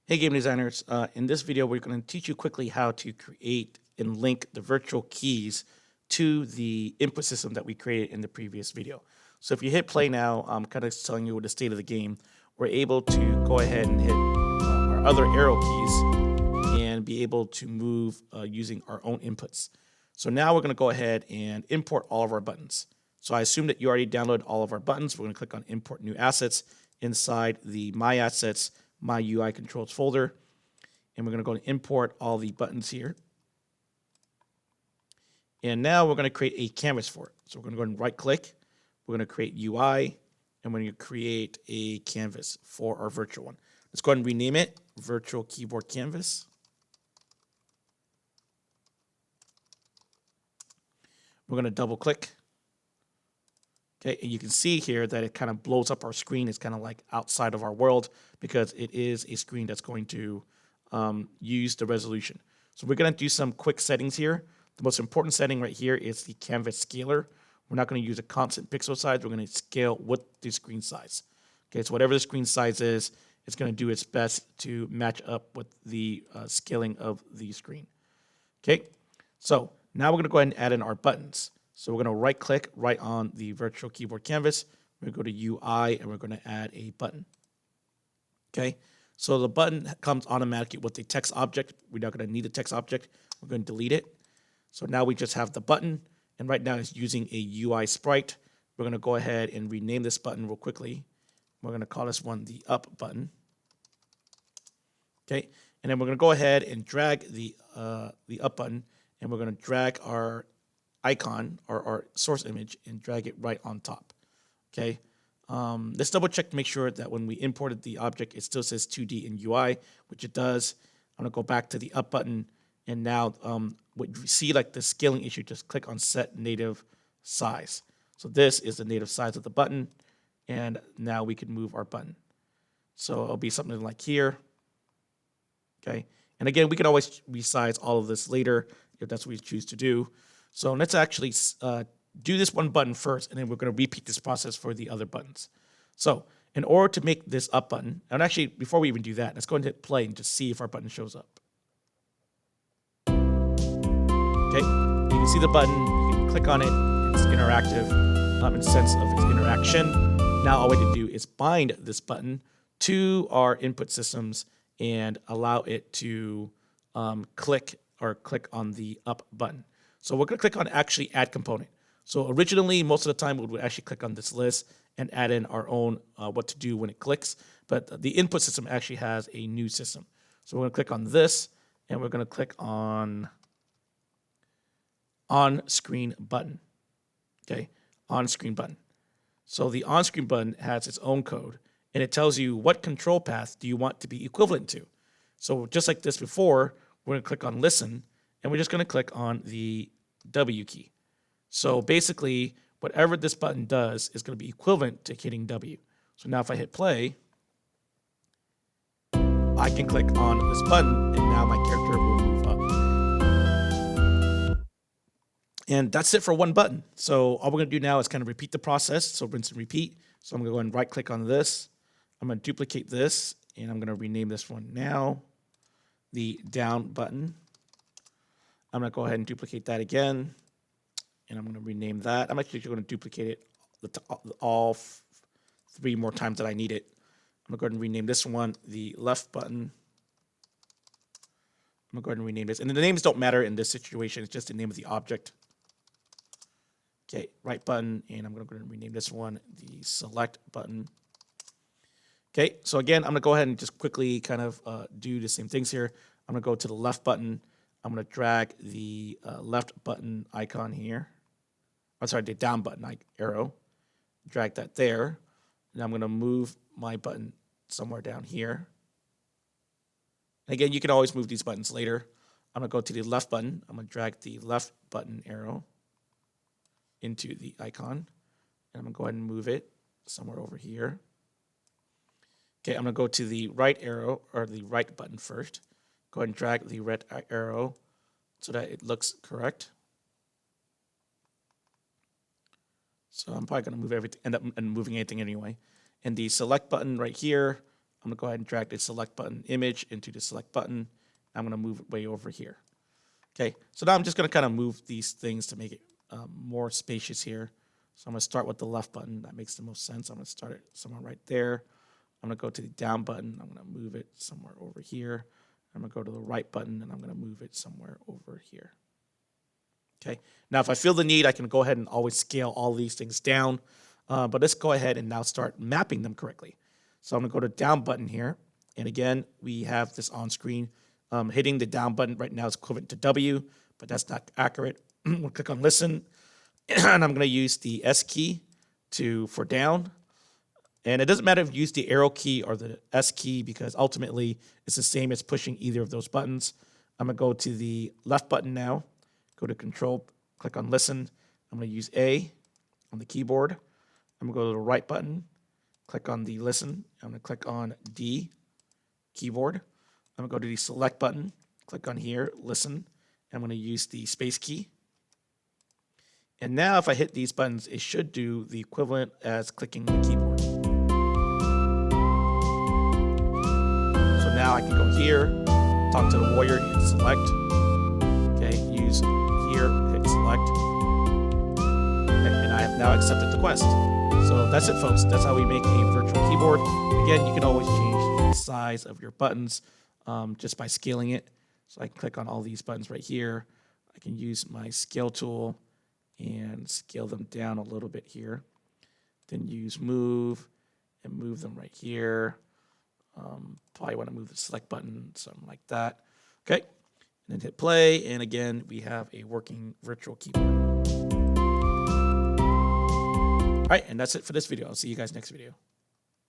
Hey game designers, in this video we're going to teach you quickly how to create and link the virtual keys to the input system that we created in the previous video. So if you hit play now, I'm kind of telling you the state of the game. We're able to go ahead and hit our other arrow keys and be able to move using our own inputs. So now we're going to go ahead and import all of our buttons. So I assume that you already downloaded all of our buttons. We're going to click on Import New Assets inside the My Assets, My UI Controls folder. And we're going to go and import all the buttons here. And now we're going to create a canvas for it. So we're going to go ahead and right click. We're going to create UI. And we're going to create a canvas for our virtual one. Let's go ahead and rename it Virtual Keyboard Canvas. We're going to double click. Okay, and you can see here that it kind of blows up our screen. It's kind of like outside of our world because it is a screen that's going to use the resolution. So we're going to do some quick settings here. The most important setting right here is the canvas scaler. We're not going to use a constant pixel size. We're going to scale with the screen size. Okay, so whatever the screen size is, it's going to do its best to match up with the scaling of the screen. Okay, so now we're going to go ahead and add in our buttons. So we're going to right click right on the virtual keyboard canvas. We're going to go to UI and we're going to add a button. Okay, so the button comes automatically with the text object. We're not going to need the text object. We're going to delete it. So now we just have the button, and right now it's using a UI sprite. We're going to go ahead and rename this button real quickly. We're going to call this one the up button. Okay, and then we're going to go ahead and drag the up button, and we're going to drag our icon or our source image and drag it right on top. Okay, let's double check to make sure that when we imported the object, it still says 2D in UI, which it does. I'm gonna go back to the up button, and now what you see like the scaling issue, just click on Set Native Size. So this is the native size of the button, and now we can move our button. So it'll be something like here. Okay, and again, we can always resize all of this later if that's what we choose to do. So let's actually do this one button first, and then we're going to repeat this process for the other buttons. So in order to make this up button, and actually before we even do that, let's go ahead and hit play and just see if our button shows up. Okay, you can see the button, you can click on it, it's interactive in the sense of its interaction. Now all we have to do is bind this button to our input systems and allow it to click on the up button. So we're going to click on actually add component. So originally, most of the time, we would actually click on this list and add in our own what to do when it clicks. But the input system actually has a new system. So we're going to click on this, and we're going to click on screen button. Okay, on screen button. So the on screen button has its own code, and it tells you what control path do you want to be equivalent to. So just like this before, we're going to click on listen, and we're just going to click on the W key. So basically, whatever this button does is going to be equivalent to hitting W. So now if I hit play, I can click on this button, and now my character will move up. And that's it for one button. So all we're going to do now is kind of repeat the process. So rinse and repeat. So I'm going to go and right click on this. I'm going to duplicate this, and I'm going to rename this one now the down button. I'm going to go ahead and duplicate that again, and I'm going to rename that. I'm actually going to duplicate it all three more times that I need it. I'm going to go ahead and rename this one the left button. I'm going to go ahead and rename this. And the names don't matter in this situation. It's just the name of the object. Okay, right button, and I'm going to go ahead and rename this one the select button. Okay, so again, I'm going to go ahead and just quickly kind of do the same things here. I'm going to go to the left button. I'm going to drag the left button icon here. I'm sorry, the down button arrow. Drag that there. And I'm going to move my button somewhere down here. And again, you can always move these buttons later. I'm going to go to the left button. I'm going to drag the left button arrow into the icon. And I'm going to go ahead and move it somewhere over here. Okay, I'm going to go to the right arrow, or the right button first. Go ahead and drag the red arrow so that it looks correct. So I'm probably going to move everything, end up moving anything anyway. And the select button right here, I'm going to go ahead and drag the select button image into the select button. I'm going to move it way over here. Okay, so now I'm just going to kind of move these things to make it more spacious here. So I'm going to start with the left button. That makes the most sense. I'm going to start it somewhere right there. I'm going to go to the down button. I'm going to move it somewhere over here. I'm going to go to the right button, and I'm going to move it somewhere over here. Okay, now if I feel the need, I can go ahead and always scale all these things down. But let's go ahead and now start mapping them correctly. So I'm going to go to down button here. And again, we have this on screen. Hitting the down button right now is equivalent to W, but that's not accurate. We'll click on listen, and I'm going to use the S key for down. And it doesn't matter if you use the arrow key or the S key because ultimately it's the same as pushing either of those buttons. I'm going to go to the left button now, go to Control, click on listen. I'm going to use A on the keyboard. I'm going to go to the right button, click on the listen. I'm going to click on D, keyboard. I'm going to go to the select button, click on here, listen. I'm going to use the space key. And now if I hit these buttons, it should do the equivalent as clicking the keyboard. So now I can go here, talk to the warrior, hit select. Okay, use here, hit select. Okay, and I have now accepted the quest. So that's it, folks. That's how we make a virtual keyboard. Again, you can always change the size of your buttons just by scaling it. So I can click on all these buttons right here. I can use my scale tool and scale them down a little bit here. Then use move and move them right here. Probably want to move the select button, something like that. Okay, and then hit play. And again, we have a working virtual keyboard. All right, and that's it for this video. I'll see you guys next video.